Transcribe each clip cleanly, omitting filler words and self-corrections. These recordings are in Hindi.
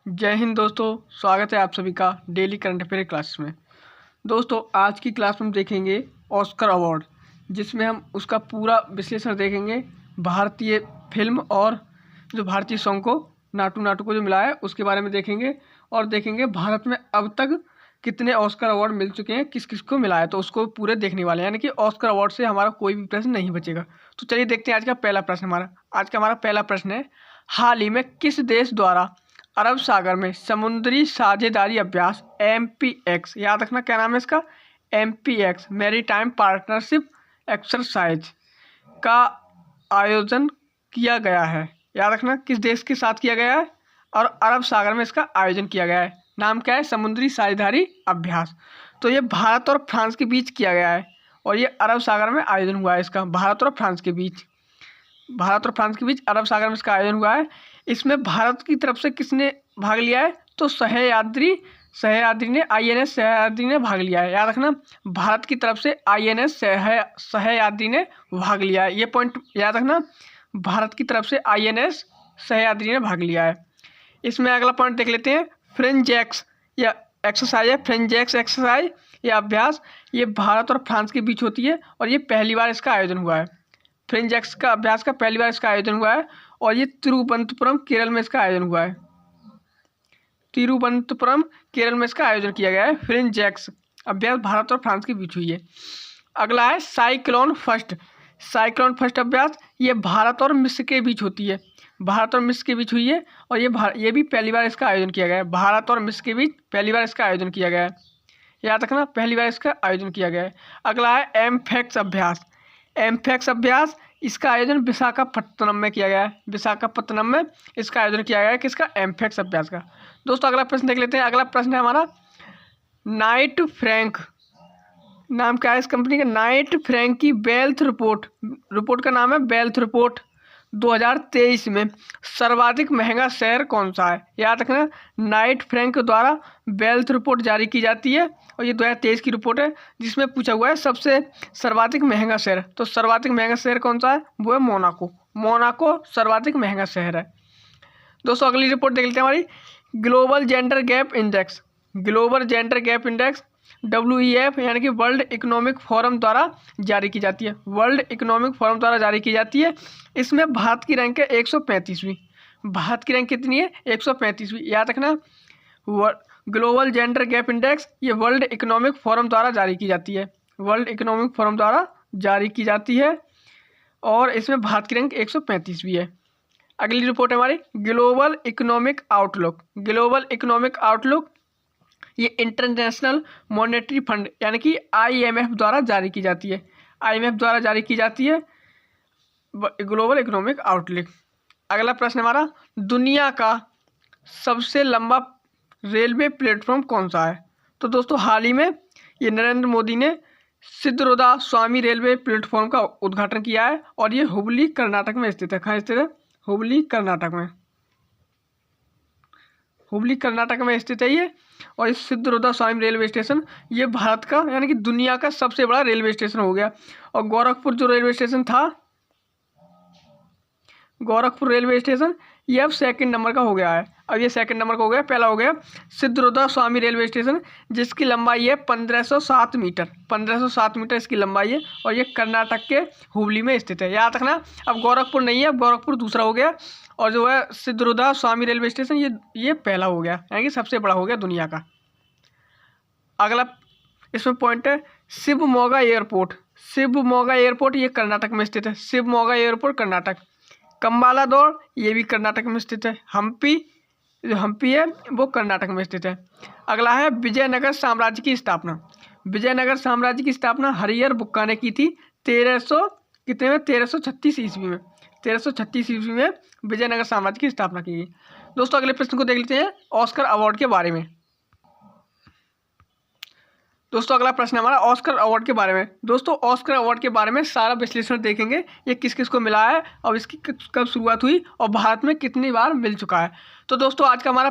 जय हिंद दोस्तों। स्वागत है आप सभी का डेली करंट अफेयर क्लासेस में। दोस्तों आज की क्लास में हम देखेंगे ऑस्कर अवार्ड, जिसमें हम उसका पूरा विश्लेषण देखेंगे। भारतीय फिल्म और जो भारतीय सॉन्ग को नाटू नाटू को जो मिला है उसके बारे में देखेंगे और देखेंगे भारत में अब तक कितने ऑस्कर अवार्ड मिल चुके हैं, किस किस को मिला है, तो उसको पूरे देखने वाले हैं। यानी कि ऑस्कर अवार्ड से हमारा कोई भी प्रश्न नहीं बचेगा। तो चलिए देखते हैं आज का पहला प्रश्न। हमारा पहला प्रश्न है, हाल ही में किस देश द्वारा अरब सागर में समुद्री साझेदारी अभ्यास MPX, याद रखना क्या नाम है इसका, MPX मैरीटाइम पार्टनरशिप एक्सरसाइज का आयोजन किया गया है? याद रखना किस देश के साथ किया गया है और अरब सागर में इसका आयोजन किया गया है। नाम क्या है? समुद्री साझेदारी अभ्यास। तो ये भारत और फ्रांस के बीच किया गया है और ये अरब सागर में आयोजन हुआ है इसका। भारत और फ्रांस के बीच अरब सागर में इसका आयोजन हुआ है। इसमें भारत की तरफ से किसने भाग लिया है? तो सह्याद्री ने INS सह्याद्री ने भाग लिया है। याद रखना भारत की तरफ से INS सह्याद्री ने भाग लिया है। ये पॉइंट याद रखना, भारत की तरफ से INS सह्याद्री ने भाग लिया है। इसमें अगला पॉइंट देख लेते हैं, फ्रेंजेक्स या एक्सरसाइज है। फ्रेंजेक्स एक्सरसाइज या अभ्यास ये भारत और फ्रांस के बीच होती है और ये पहली बार इसका आयोजन हुआ है। फ्रेंजेक्स का अभ्यास का पहली बार इसका आयोजन हुआ है और ये तिरुवनंतपुरम केरल में इसका आयोजन हुआ है। तिरुवनंतपुरम केरल में इसका आयोजन किया गया है। फ्रेंजेक्स अभ्यास भारत और फ्रांस के बीच हुई है। अगला है साइक्लोन फर्स्ट अभ्यास, ये भारत और मिस्र के बीच होती है। भारत और मिस्र के बीच हुई है और ये भी पहली बार इसका आयोजन किया गया है। भारत और मिस्र के बीच पहली बार इसका आयोजन किया गया है। याद रखना पहली बार इसका आयोजन किया गया है। अगला है एमफेक्स अभ्यास, इसका आयोजन विशाखापत्तनम में किया गया है। विशाखापत्तनम में इसका आयोजन किया गया है किसका? एमफेक्स अभ्यास का। दोस्तों अगला प्रश्न देख लेते हैं। अगला प्रश्न है हमारा, नाइट फ्रैंक, नाम क्या है इस कंपनी का? नाइट फ्रैंक की वेल्थ रिपोर्ट का नाम है वेल्थ रिपोर्ट 2023 में सर्वाधिक महंगा शहर कौन सा है? याद रखना नाइट फ्रैंक द्वारा वेल्थ रिपोर्ट जारी की जाती है और ये 2023 की रिपोर्ट है जिसमें पूछा हुआ है सबसे सर्वाधिक महंगा शहर। तो सर्वाधिक महंगा शहर कौन सा है? वो है मोनाको सर्वाधिक महंगा शहर है। दोस्तों अगली रिपोर्ट देख लेते हैं हमारी, global gender gap index WEF यानी कि वर्ल्ड इकोनॉमिक फोरम द्वारा जारी की जाती है। इसमें भारत की रैंक है 135वीं। भारत की रैंक कितनी है? 135वीं। याद रखना ग्लोबल जेंडर गैप इंडेक्स ये वर्ल्ड इकोनॉमिक फोरम द्वारा जारी की जाती है और इसमें भारत की रैंक 135वीं है। अगली रिपोर्ट है हमारी, ग्लोबल इकोनॉमिक आउटलुक, ये इंटरनेशनल मॉनेटरी फंड यानी कि IMF द्वारा जारी की जाती है। Global economic outlook. अगला प्रश्न हमारा, दुनिया का सबसे लंबा रेलवे प्लेटफॉर्म कौन सा है? तो दोस्तों हाल ही में ये नरेंद्र मोदी ने सिद्धरुदा स्वामी रेलवे प्लेटफॉर्म का उद्घाटन किया है और ये हुबली कर्नाटक में स्थित है। कहाँ स्थित है? हुबली कर्नाटक में स्थित है ये। और इस सिद्धरुदा स्वामी रेलवे स्टेशन ये भारत का यानी कि दुनिया का सबसे बड़ा रेलवे स्टेशन हो गया। और गोरखपुर जो रेलवे स्टेशन था, गोरखपुर रेलवे स्टेशन ये अब सेकंड नंबर का हो गया है। पहला हो गया सिद्धरुदा स्वामी रेलवे स्टेशन जिसकी लंबाई है 1507 मीटर इसकी लंबाई है और ये कर्नाटक के हुबली में स्थित है। याद रखना अब गोरखपुर नहीं है, अब गोरखपुर दूसरा हो गया और जो है सिद्धरुदा स्वामी रेलवे स्टेशन ये पहला हो गया यानी कि सबसे बड़ा हो गया दुनिया का। अगला इसमें पॉइंट है शिवमोगा एयरपोर्ट ये कर्नाटक में स्थित है। शिवमोगा एयरपोर्ट कर्नाटक। कंबाला दौड़ ये भी कर्नाटक में स्थित है। हम्पी है वो कर्नाटक में स्थित है। अगला है विजयनगर साम्राज्य की स्थापना हरिहर बुक्का ने की थी 1336 ईस्वी में विजयनगर साम्राज्य की स्थापना की गई। दोस्तों अगले प्रश्न को देख लेते हैं, ऑस्कर अवार्ड के बारे में। दोस्तों अगला प्रश्न हमारा ऑस्कर अवार्ड के बारे में। दोस्तों ऑस्कर अवार्ड के बारे में सारा विश्लेषण देखेंगे, ये किस किस को मिला है और इसकी कब शुरुआत हुई और भारत में कितनी बार मिल चुका है। तो दोस्तों आज का हमारा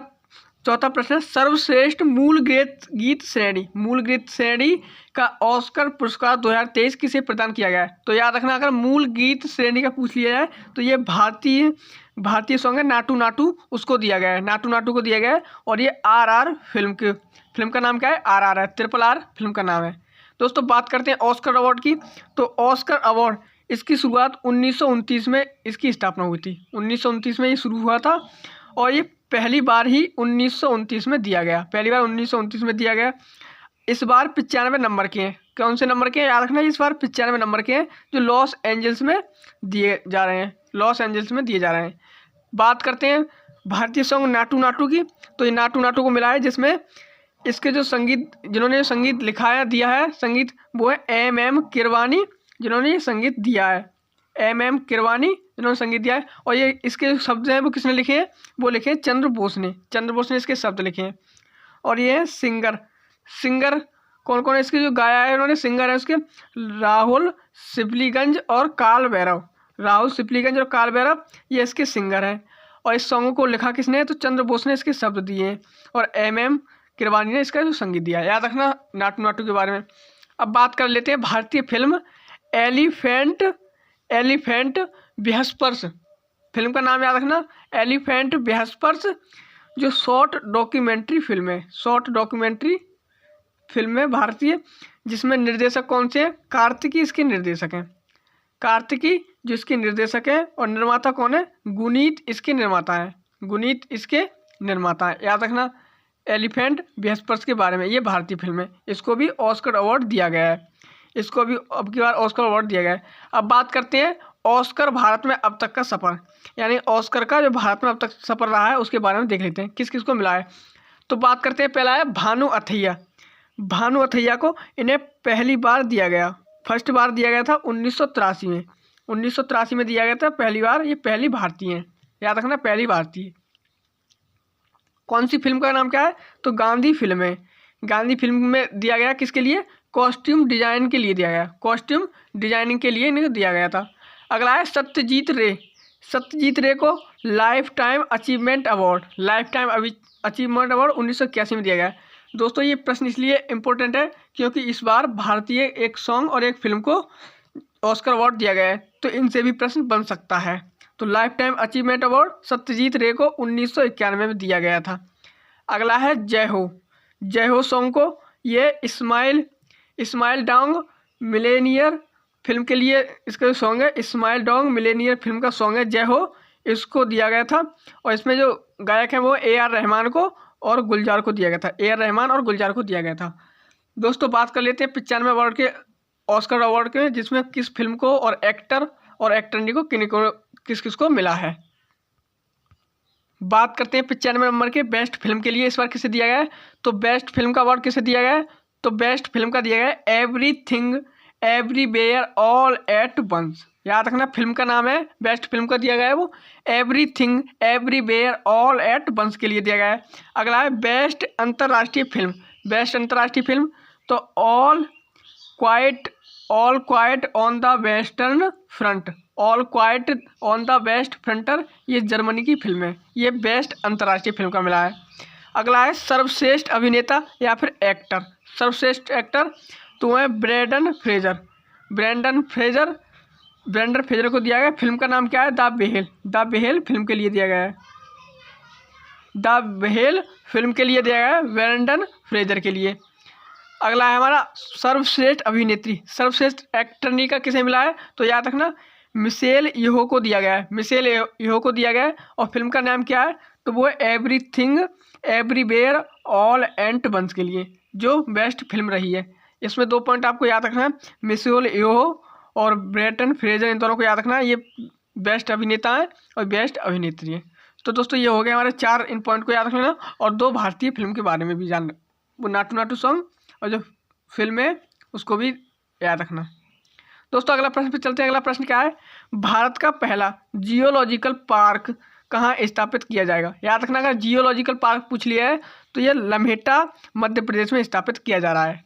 चौथा प्रश्न है, सर्वश्रेष्ठ मूल गीत श्रेणी का ऑस्कर पुरस्कार 2023 किसे प्रदान किया गया है? तो याद रखना अगर मूल गीत श्रेणी का पूछ लिया जाए तो ये भारतीय भारतीय सॉन्ग है नाटू नाटू, उसको दिया गया है, नाटू नाटू को दिया गया है। और ये RR फिल्म का नाम क्या है, RR है, RRR फिल्म का नाम है। दोस्तों बात करते हैं ऑस्कर अवार्ड की। तो ऑस्कर अवार्ड इसकी शुरुआत 1929 में इसकी स्थापना हुई थी। 1929 में ये शुरू हुआ था और ये पहली बार ही 1929 में दिया गया, पहली बार 1929 में दिया गया। इस बार 95 नंबर के हैं। कौन से नंबर के हैं याद रखना, इस बार 95 नंबर के हैं जो लॉस एंजल्स में दिए जा रहे हैं, लॉस एंजल्स में दिए जा रहे हैं। बात करते हैं भारतीय सॉन्ग नाटू नाटू की। तो ये नाटू नाटू को मिला है जिसमें इसके जो संगीत, जिन्होंने संगीत लिखाया दिया है संगीत, वो है MM किरवानी, जिन्होंने ये संगीत दिया है, MM किरवानी जिन्होंने संगीत दिया है। और ये इसके जो शब्द हैं वो किसने लिखे हैं, वो लिखे हैं चंद्र बोस ने इसके शब्द लिखे हैं। और ये है सिंगर कौन कौन है इसके जो गाया है उन्होंने, सिंगर है उसके राहुल सिपलीगंज और काल भैरव, ये इसके सिंगर हैं। और इस सॉन्ग को लिखा किसने है, तो चंद्र बोस ने इसके शब्द दिए हैं और MM किरवानी ने इसका जो संगीत दिया है। याद रखना नाटू नाटू के बारे में। अब बात कर लेते हैं भारतीय फिल्म एलिफेंट बेहस्पर्स, फिल्म का नाम याद रखना, एलिफेंट बेहस्पर्स, जो शॉर्ट डॉक्यूमेंट्री फिल्म है भारतीय, जिसमें निर्देशक कौन से हैं, कार्तिकी इसके निर्देशक हैं, कार्तिकी जो इसके निर्देशक है। और निर्माता कौन है, गुनीत इसके निर्माता है, याद रखना एलिफेंट बेहस्पर्स के बारे में। ये भारतीय फिल्म है, इसको भी ऑस्कर अवार्ड दिया गया है, इसको भी अब की बार ऑस्कर अवार्ड दिया गया है। अब बात करते हैं ऑस्कर भारत में अब तक का सफ़र, यानी ऑस्कर का जो भारत में अब तक सफ़र रहा है उसके बारे में देख लेते हैं किस किस को मिला है। तो बात करते हैं, पहला है भानु अथैया को इन्हें पहली बार दिया गया, फर्स्ट बार दिया गया था 1983 में दिया गया था पहली बार। ये पहली भारतीय हैं, याद रखना पहली भारतीय। कौन सी फिल्म का नाम क्या है, तो गांधी फिल्म है, गांधी फिल्म में दिया गया किसके लिए, कॉस्ट्यूम डिजाइनिंग के लिए दिया गया, कॉस्ट्यूम डिजाइनिंग के लिए इन्हें दिया गया था। अगला है सत्यजीत रे को लाइफ टाइम अचीवमेंट अवार्ड 1981 में दिया गया है। दोस्तों ये प्रश्न इसलिए इम्पोर्टेंट है क्योंकि इस बार भारतीय एक सॉन्ग और एक फिल्म को ऑस्कर अवार्ड दिया गया है, तो इनसे भी प्रश्न बन सकता है। तो life time achievement award Satyajit रे को 1991 में दिया गया था। अगला है जय हो सॉन्ग को ये इस्माइल डोंग मिलेनियर फिल्म के लिए इसका जो सॉन्ग है, इस्माइल डोंग मिलेनियर फिल्म का सॉन्ग है जय हो, इसको दिया गया था। और इसमें जो गायक हैं वो AR रहमान और गुलजार को दिया गया था। दोस्तों बात कर लेते हैं 95 अवार्ड के, ऑस्कर अवार्ड के, जिसमें किस फिल्म को और एक्टर और एक्ट्रेस को किस किस को मिला है। बात करते हैं 95 नंबर के बेस्ट फिल्म के लिए इस बार किसे दिया गया है, तो बेस्ट फिल्म का अवार्ड किसे दिया गया है, तो बेस्ट फिल्म का दिया गया है Everything Everywhere All at Once. याद रखना फिल्म का नाम है, बेस्ट फिल्म का दिया गया है वो Everything Everywhere All at Once के लिए दिया गया है। अगला है बेस्ट अंतर्राष्ट्रीय फिल्म, तो all quite on the western front, ये जर्मनी की फिल्म है, ये बेस्ट अंतर्राष्ट्रीय फिल्म का मिला है। अगला है सर्वश्रेष्ठ अभिनेता या फिर एक्टर, सर्वश्रेष्ठ एक्टर तो है ब्रेंडन फ्रेजर को दिया गया। फिल्म का नाम क्या है, द बेहेल फिल्म के लिए दिया गया है, ब्रेंडन फ्रेजर के लिए। अगला है हमारा सर्वश्रेष्ठ अभिनेत्री, सर्वश्रेष्ठ एक्टरनी का किसे मिला है, तो याद रखना मिशेल येहो को दिया गया है, और फिल्म का नाम क्या है, तो वो है Everything Everywhere All at Once के लिए, जो बेस्ट फिल्म रही है। इसमें 2 पॉइंट आपको याद रखना है, मिशेल येहो और ब्रेंडन फ्रेजर, इन दोनों को याद रखना है, ये बेस्ट अभिनेता हैं और बेस्ट अभिनेत्री हैं। तो दोस्तों ये हो गया हमारे 4 इन पॉइंट को याद रखना, और 2 भारतीय फिल्म के बारे में भी जानना, वो नाटू नाटू सॉन्ग और जो फिल्म है उसको भी याद रखना। दोस्तों अगला प्रश्न पे चलते हैं। अगला प्रश्न क्या है, भारत का पहला जियोलॉजिकल पार्क कहाँ स्थापित किया जाएगा। याद रखना अगर जियोलॉजिकल पार्क पूछ लिया है तो ये लम्हेटा मध्य प्रदेश में स्थापित किया जा रहा है,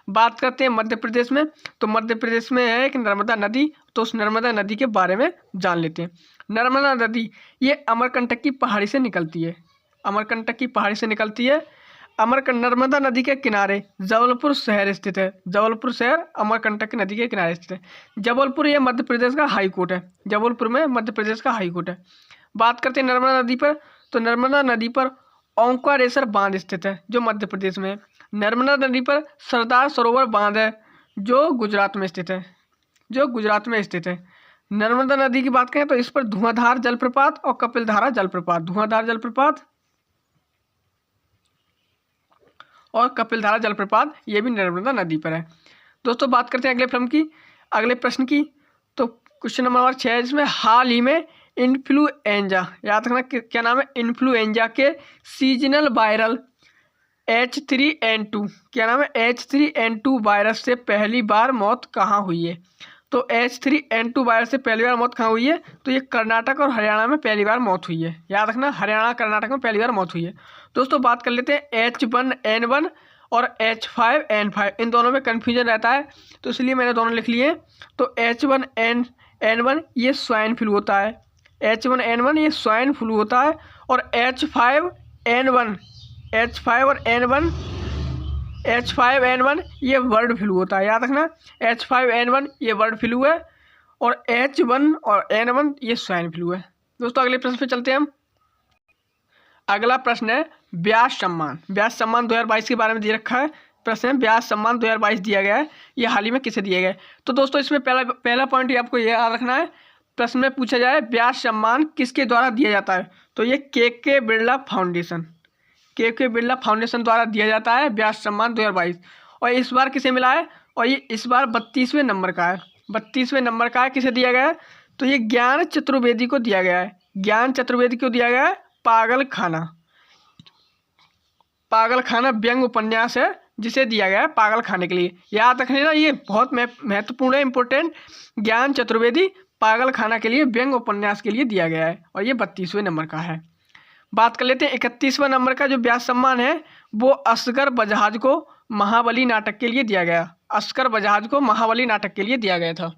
बात करते हैं मध्य प्रदेश में, तो मध्य प्रदेश में है एक नर्मदा नदी, तो उस नर्मदा नदी के बारे में जान लेते हैं। नर्मदा नदी ये अमरकंटक की पहाड़ी से निकलती है, नर्मदा नदी के किनारे जबलपुर शहर स्थित है। जबलपुर शहर अमरकंटक नदी के किनारे स्थित है। जबलपुर ये मध्य प्रदेश का हाई कोर्ट है। जबलपुर में मध्य प्रदेश का हाई कोर्ट है। बात करते हैं नर्मदा नदी पर, तो नर्मदा नदी पर ओंकारेश्वर बांध स्थित है जो मध्य प्रदेश में है। नर्मदा नदी पर सरदार सरोवर बांध है जो गुजरात में स्थित है। नर्मदा नदी की बात करें तो इस पर धुआंधार जलप्रपात और कपिलधारा जलप्रपात, धुआंधार जलप्रपात और कपिलधारा जलप्रपात ये भी नर्मदा नदी पर है। दोस्तों बात करते हैं अगले प्रश्न की, तो क्वेश्चन नंबर 6 है जिसमें हाल ही में इन्फ्लुएंजा, याद रखना क्या नाम है, इन्फ्लुएंजा के सीजनल वायरल H3N2, क्या नाम है, H3N2 वायरस से पहली बार मौत कहाँ हुई है। तो H3N2 वायरस से पहली बार मौत कहाँ हुई है, तो ये कर्नाटक और हरियाणा में पहली बार मौत हुई है। याद रखना हरियाणा कर्नाटक में पहली बार मौत हुई है। दोस्तों बात कर लेते हैं H1N1 और H5N5, इन दोनों में कन्फ्यूजन रहता है तो इसलिए मैंने दोनों लिख लिए। तो H1N1 ये स्वाइन फ्लू होता है, H1N1 ये स्वाइन फ्लू होता है, और H5N1 ये बर्ड फ्लू होता है। याद रखना H5N1 ये बर्ड फ्लू है और H1 और N1 ये स्वाइन फ्लू है। दोस्तों अगले प्रश्न पे चलते हैं हम। अगला प्रश्न है व्यास सम्मान। व्यास सम्मान 2022 के बारे में दिए रखा है। प्रश्न है व्यास सम्मान 2022 दिया गया है, ये हाल ही में किसे दिए गए। तो दोस्तों इसमें पहला पॉइंट ये आपको याद रखना है, प्रश्न में पूछा जाए व्यास सम्मान किसके द्वारा दिया जाता है, तो ये के बिरला फाउंडेशन द्वारा दिया जाता है व्यास सम्मान 2022। और इस बार किसे मिला है, और ये इस बार 32वें नंबर का है। 32वें नंबर का है, किसे दिया गया है, तो ये ज्ञान चतुर्वेदी को दिया गया है। ज्ञान चतुर्वेदी को दिया गया है पागल खाना व्यंग उपन्यास है जिसे दिया गया है पागल खाने के लिए। याद रखने ना, ये बहुत महत्वपूर्ण है, इंपॉर्टेंट। ज्ञान चतुर्वेदी पागल खाना के लिए व्यंग उपन्यास के लिए दिया गया है और ये 32वें नंबर का है। बात कर लेते हैं 31वां नंबर का जो व्यास सम्मान है वो असगर बजाज को महाबली नाटक के लिए दिया गया। असगर बजाज को महाबली नाटक के लिए दिया गया था।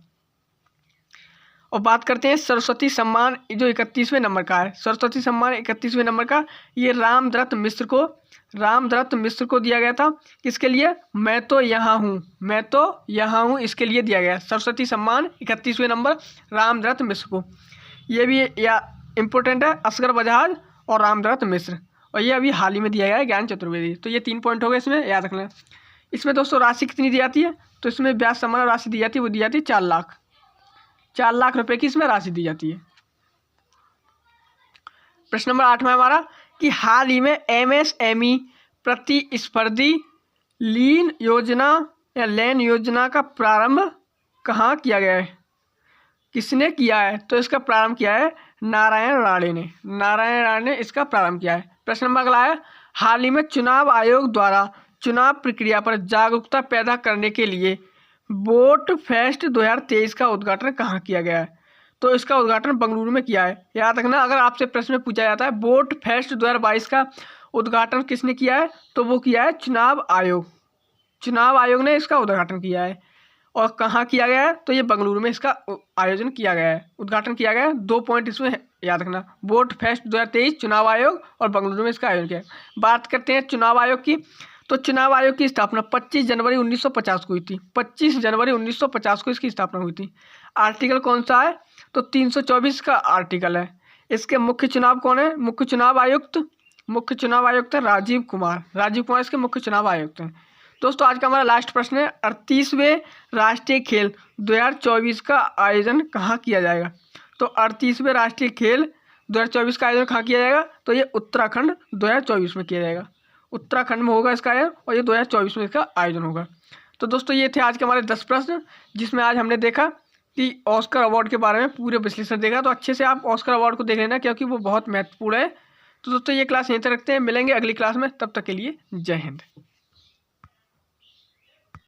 और बात करते हैं सरस्वती सम्मान जो 31वें नंबर का है। सरस्वती सम्मान 31वें नंबर का ये रामदत्त मिश्र को दिया गया था। किसके लिए, मैं तो यहाँ हूँ इसके लिए दिया गया। सरस्वती सम्मान 31वें नंबर रामदत्त मिश्र को। ये भी या इम्पोर्टेंट है, असगर बजाज और रामदत्त मिश्र, और ये अभी हाल ही में दिया गया है ज्ञान चतुर्वेदी। तो ये 3 पॉइंट हो गए, इसमें याद रखना। इसमें दोस्तों राशि कितनी दी जाती है, तो इसमें व्यास सम्मान राशि दी जाती है, वो दी जाती है 4 लाख रुपए की इसमें राशि दी जाती है। प्रश्न नंबर 8 में हमारा कि हाल ही में MSME प्रतिस्पर्धी लीन योजना या लैन योजना का प्रारंभ कहाँ किया गया है, किसने किया है, तो इसका प्रारंभ किया है नारायण राणे ने इसका प्रारंभ किया है। प्रश्न नंबर अगला है हाल ही में चुनाव आयोग द्वारा चुनाव प्रक्रिया पर जागरूकता पैदा करने के लिए वोट फेस्ट 2023 का उद्घाटन कहाँ किया गया है, तो इसका उद्घाटन बेंगलुरु में किया है। याद रखना, अगर आपसे प्रश्न में पूछा जाता है वोट फेस्ट 2022 का उद्घाटन किसने किया है, तो वो किया है चुनाव आयोग ने इसका उद्घाटन किया है। और कहाँ किया गया है, तो ये बेंगलुरु में इसका आयोजन किया गया है, उद्घाटन किया गया है। 2 पॉइंट इसमें याद रखना, वोट फेस्ट 2023 चुनाव आयोग और बेंगलुरु में इसका आयोजन किया है। बात करते हैं चुनाव आयोग की, तो चुनाव आयोग की स्थापना 25 जनवरी 1950 को हुई थी। 25 जनवरी 1950 को इसकी स्थापना हुई थी। आर्टिकल कौन सा है, तो 324 का आर्टिकल है। इसके मुख्य चुनाव कौन है, मुख्य चुनाव आयुक्त है राजीव कुमार इसके मुख्य चुनाव आयुक्त हैं। दोस्तों आज का हमारा लास्ट प्रश्न है 38वें राष्ट्रीय खेल 2024 का आयोजन कहाँ किया जाएगा, तो 38वें राष्ट्रीय खेल 2024 का आयोजन कहाँ किया जाएगा, तो ये उत्तराखंड 2024 में किया जाएगा। उत्तराखंड में होगा इसका आयोजन और ये 2024 में इसका आयोजन होगा। तो दोस्तों ये थे आज के हमारे 10 प्रश्न, जिसमें आज हमने देखा कि ऑस्कर अवार्ड के बारे में पूरे विश्लेषण देखा। तो अच्छे से आप ऑस्कर अवार्ड को देख लेना क्योंकि वो बहुत महत्वपूर्ण है। तो दोस्तों ये क्लास यहीं तक रखते हैं, मिलेंगे अगली क्लास में, तब तक के लिए जय हिंद।